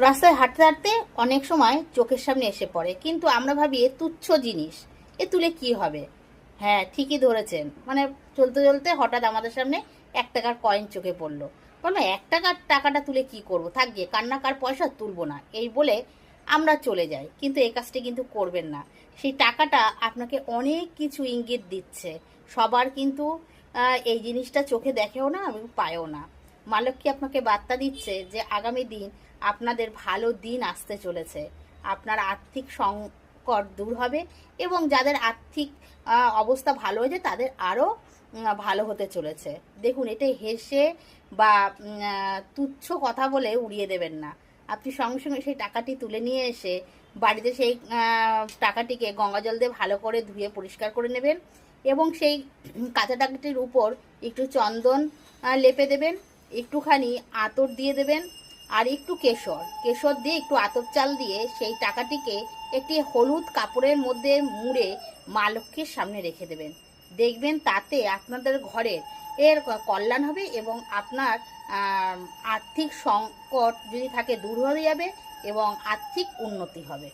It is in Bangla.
রাস্তায় হাঁটতে হাঁটতে অনেক সময় চোখের সামনে এসে পড়ে, কিন্তু আমরা ভাবি এ তুচ্ছ জিনিস, এ তুলে কি হবে। হ্যাঁ, ঠিকই ধরেছেন। মানে চলতে চলতে হঠাৎ আমাদের সামনে 1 টাকার কয়েন চোখে পড়লো। বললো 1 টাকার টাকাটা তুলে কি করব, থাক গিয়ে, কার পয়সা তুলবো না, এই বলে আমরা চলে যাই। কিন্তু এই কাজটি কিন্তু করবেন না। সেই টাকাটা আপনাকে অনেক কিছু ইঙ্গিত দিচ্ছে। সবার কিন্তু এই জিনিসটা চোখে দেখেও না এবং পায়ও না। মা লক্ষ্মী আপনাকে বার্তা দিচ্ছে যে আগামী দিন আপনাদের ভালো দিন আসতে চলেছে। আপনার আর্থিক সংকট দূর হবে এবং যাদের আর্থিক অবস্থা ভালো হয়েছে তাদের আরও ভালো হতে চলেছে। দেখুন, এটা হেসে বা তুচ্ছ কথা বলে উড়িয়ে দেবেন না। আপনি সঙ্গে সঙ্গে সেই টাকাটি তুলে নিয়ে এসে বাড়িতে সেই টাকাটিকে গঙ্গা জল দিয়ে ভালো করে ধুয়ে পরিষ্কার করে নেবেন এবং সেই কাঁচা টাকাটির উপর একটু চন্দন লেপে দেবেন, একটুখানি আতর দিয়ে দেবেন, আর একটু কেশর দিয়ে একটু আতপ চাল দিয়ে সেই টাকাটিকে একটি হলুদ কাপড়ের মধ্যে মুড়ে মা লক্ষ্মীর সামনে রেখে দেবেন। দেখবেন তাতে আপনাদের ঘরের কল্যাণ হবে এবং আপনার আর্থিক সংকট যদি থাকে দূর হয়ে যাবে এবং আর্থিক উন্নতি হবে।